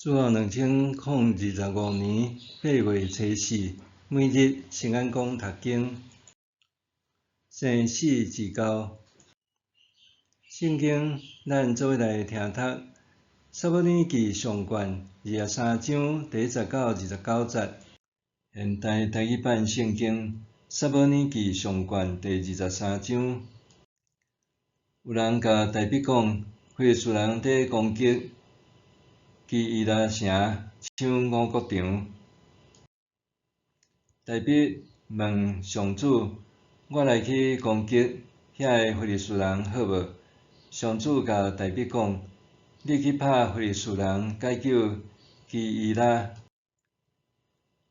自2025年8月初4，每日圣安宫读经，生死之交。圣经，咱做伙来听读。撒母耳记上卷23章第19到29节。现代台语版圣经，撒母耳记上卷第23章。有人甲大卫讲，非利士人伫攻击基伊拉城，抢五谷场。大卫问上主：我来去攻击遐个非利士人好无？上主甲大卫讲：你去拍非利士人，解救基伊拉。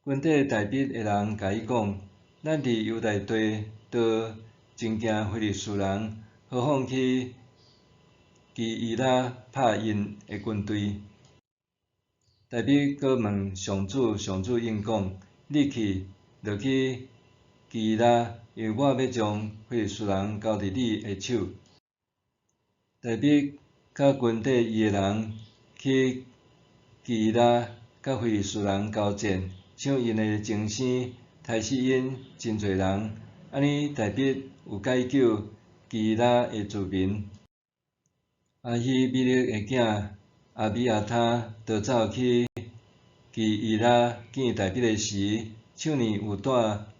军队大卫的人甲伊讲：咱伫犹大地都真惊非利士人，何况去基伊拉拍因的军队？大卫阁问上主，上主应讲：你去，就去基伊拉，因为我要将非利士人交伫你的手。大卫甲军队伊的人去基伊拉，甲非利士人交战，抢因的精生，杀死因真侪人。安尼，大卫有解救基伊拉的居民。阿希米勒的囝阿比亚他逃走去基伊拉见大卫的时，手呢有带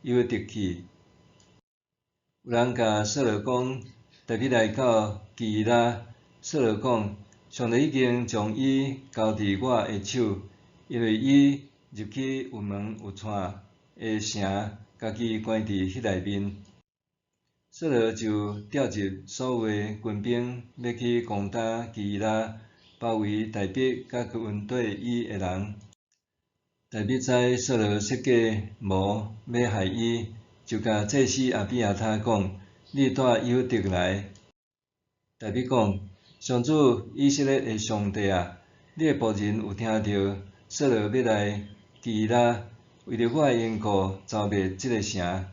犹得去。有人甲扫罗讲，大卫来到基伊拉。扫罗讲，上帝已经将伊交伫我的手，因为伊入去有门有窗的城，家己关伫迄内面。扫罗就调集所有的军兵，要去攻打基伊拉，包围大卫甲军队伊的人。大卫知扫罗设计谋要害伊，就甲祭司阿比亚他讲：你带犹得来。大卫讲：上主以色列的上帝啊，你的仆人有听到扫罗要来基伊拉，为着我的缘故，遭灭这个城。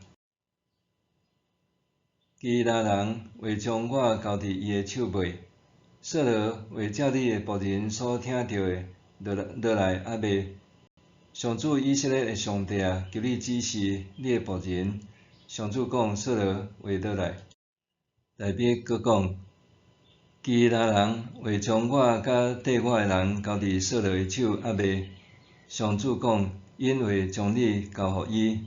基伊拉人会将我交伫伊的手尾。扫罗会照你的仆人所听到的落来压灭。上主以色列的上帝啊，求你指示你的仆人。上主讲：扫罗会落来。大卫阁讲：基伊拉人会将我甲缀我的人交伫扫罗的手压灭。上主讲：因会将你交互伊。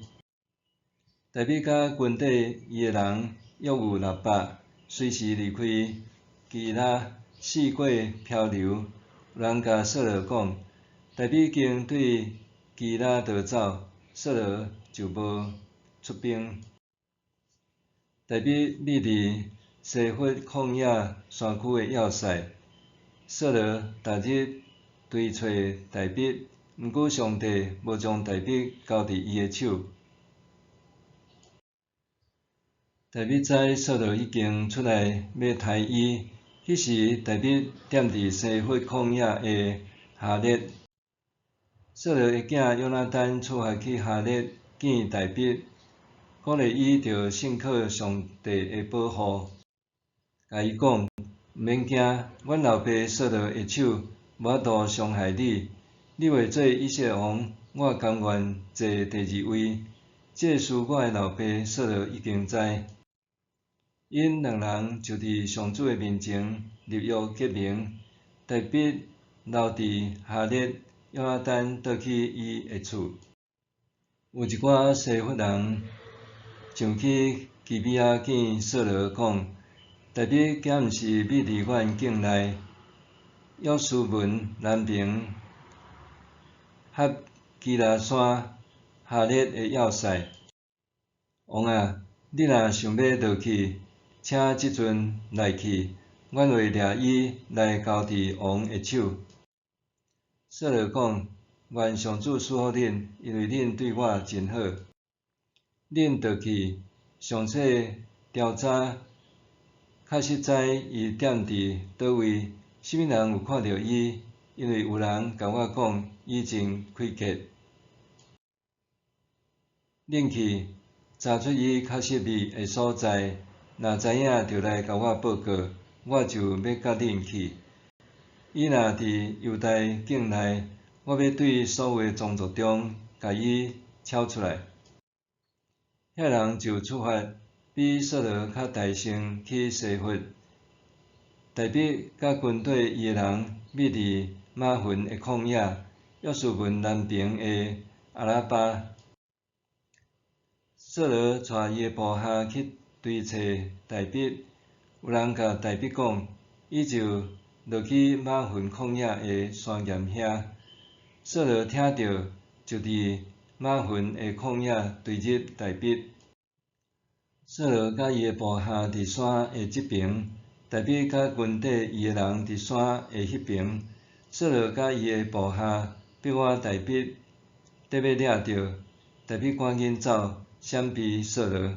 大卫甲军队伊的人约有600，随时离开基伊拉，四过漂流。有人甲扫罗讲，大卫已经对基伊拉逃走，扫罗就无出兵。大卫秘伫西弗旷野山区的要塞，扫罗逐日追找大卫，毋过上帝无将大卫交伫伊的手。大卫知扫罗已经出来要杀伊，迄时大卫踮伫西弗旷野的哈列。扫罗的囝约拿单出发去哈列见大卫，鼓励伊着信靠上帝的保护，甲伊讲：毋免惊，阮老爸扫罗的手无法度伤害你。你会做以色列王，我甘愿坐第2位。这事我的老爸扫罗已经知。因两人就伫上主的面前立约结盟。大卫留伫哈列，约拿单倒去伊的厝。有一寡西弗人上去基比亚见扫罗讲：大卫竟毋是秘伫阮境内，约书门南边合基拉山哈列的要塞。王啊，你若想要落去，请即阵来去，阮会掠伊来交伫王的手。扫罗讲：愿上主赐福恁，因为恁对我真好。恁倒去，详细调查，确实知伊踮伫倒位，啥物人有看到伊，因为有人甲我讲，伊真开阔。恁去查出伊确实伫的所在，若知影就来甲我报告，我就要甲恁去。伊若伫犹大境内，我要对所有宗族中，甲伊抄出来。遐人就出发，比扫罗较大声去西弗。大卫甲军队伊诶人密伫马云诶旷野，约书文南边诶阿拉巴。扫罗带伊诶部下去追找大卫，有人甲大卫讲，伊就落去马云旷野诶山岩遐。扫罗听到，就伫马云诶旷野追入大卫。扫罗甲伊诶部下伫山诶即边。大卫甲军队伊诶人伫山诶迄边，扫罗甲伊诶部下逼我大卫，得要掠着，大卫赶紧走，闪避扫罗。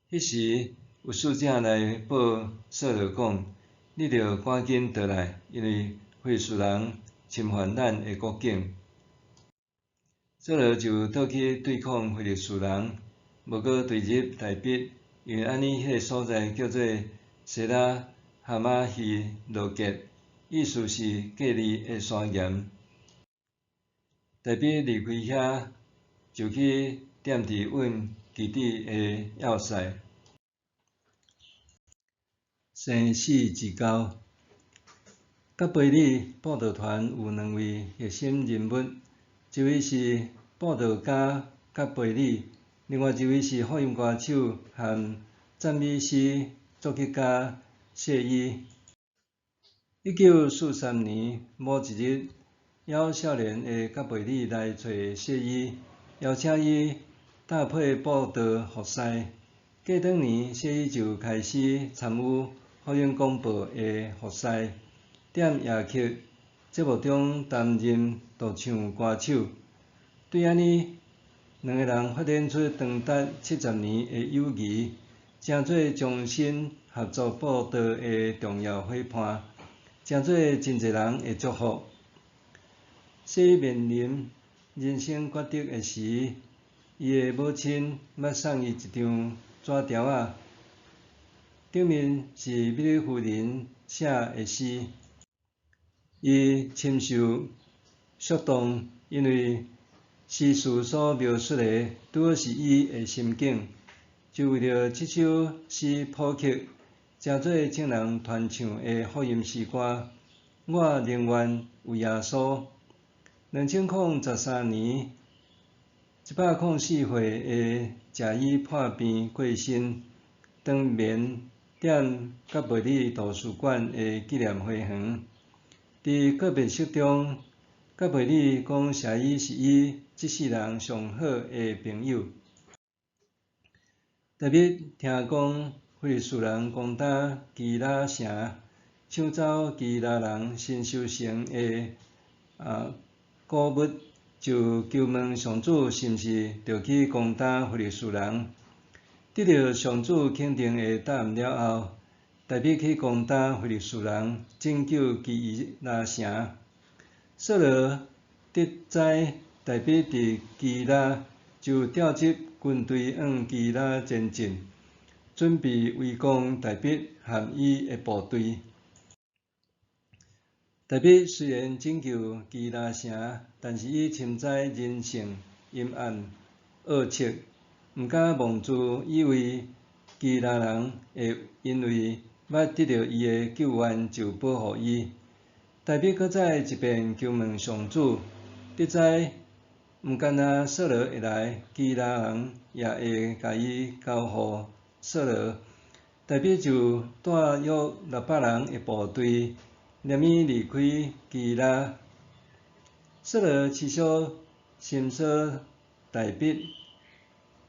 迄时有使者来报扫罗讲：你着赶紧倒来，因为非利士人侵犯咱诶国境。扫罗就倒去对抗非利士人，无搁追入大卫，因为安尼迄个所在叫做西拉哈马希罗格，意思是隔离的山岩。大卫离开遐，就去踮伫阮基地的要塞。生死之交，甲贝里布道团有2位核心人物，一位是布道家甲贝里，另外一位是福音歌手和赞美诗作曲家谢伊。1943年某一日，还少年的甲贝里来找谢伊，邀请伊搭配布道服侍。过2年，谢伊就开始参与福音广播的服侍，踮夜曲节目中担任独唱歌手。对安尼，2个人发展出长达70年的友谊，成做终身合作布道的重要伙伴，成做真侪人的祝福。谢伊面临人生抉择的时，伊的母亲捌送伊一张纸条仔，顶面是美丽夫人写的诗。伊深受触动，因为诗词所描述的拄好是伊的心境。就为着这首诗谱曲，成做众人传唱的福音诗歌。我宁愿为耶稣。2003年，104岁的谢伊破病过身，长眠踮甲贝里图书馆的纪念花园。伫告别式中，甲贝里讲谢伊是伊这世人上好的朋友。大卫听讲非利士人攻打基拉城，抢走基拉人新修成的古物，就求问上主是毋是着去攻打非利士人。得到上主肯定的答案了后，大卫去攻打非利士人，拯救基拉城。扫罗得知大卫伫基拉，就调集军队往基拉前进，准备围攻大卫和伊的部队。大卫虽然拯救基拉城，但是伊深知人性阴暗恶测，毋敢妄自以为基拉人会因为捌得到伊的救援就保护伊。大卫搁再一遍求问上主，得知毋干那扫罗会来，基拉人也会甲伊交互扫罗。大卫就带约600人的部队，念伊离开基拉。扫罗持续寻索大卫，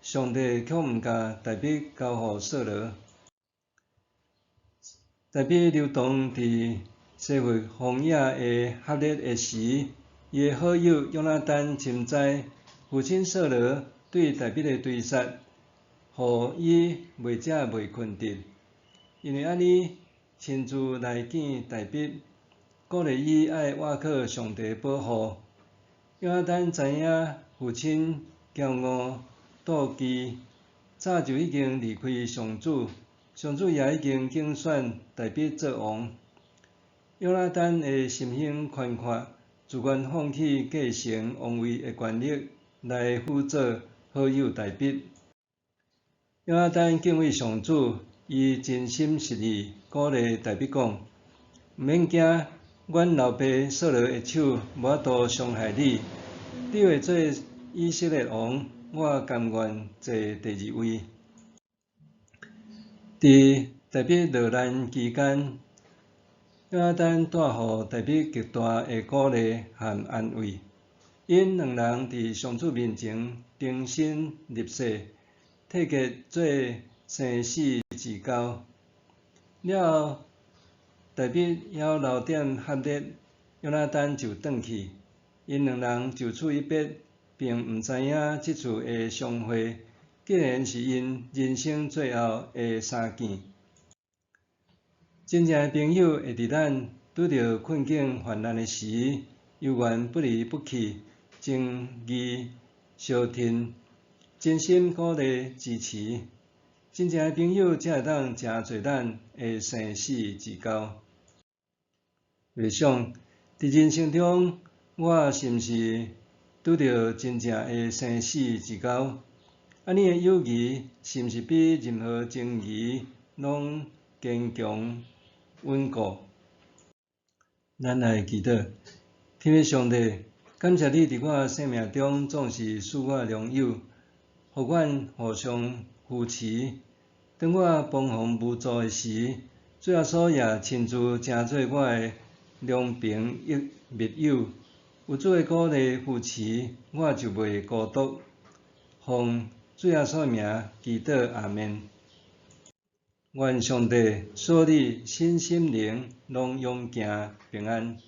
上帝却毋甲大卫交互扫罗。大卫流动伫西弗荒野的哈列的时，伊的好友约拿单深知父亲扫罗对大卫的追杀，互伊袂才袂困得，因为安尼亲自来见大卫，鼓励伊爱倚靠上帝保护。约拿单知影父亲骄傲妒忌，早就已经离开上主，上主也已经竞选大卫做王。约拿单的心胸宽阔，自愿放弃继承王位的权力，来辅佐好友大笔。约翰丹敬畏上主，伊真心实意鼓励大笔讲：毋免惊，阮老爸扫罗的手无法度伤害你。你会做以色列王，我甘愿坐第二位。伫大笔落难期间，约翰丹带予大笔极大的鼓励和安慰。因两人伫上主面前平心立誓，缔结做生死之交。了后，大笔还留点合力，约翰丹就转去。因两人就此一别，并毋知影即次的相会，竟然是因人生最后的相见。真正的朋友会伫咱拄着困境患难的时，犹原不离不弃，情义相挺，真心鼓励支持。真正的朋友才会当成做咱的生死之交。回想伫人生中，我是毋是拄着真正的生死之交？安尼的友谊是毋是比任何情谊拢坚强稳固？咱来祈祷，天父上帝，感谢你伫我生命中总是赐我良友，互阮互相扶持。当我彷徨无助的时，主耶稣也亲自成做我的良朋密友。有主的鼓励扶持，我就袂孤独。奉主耶稣名祈祷，阿们。愿上帝赐你身心灵拢永行平安。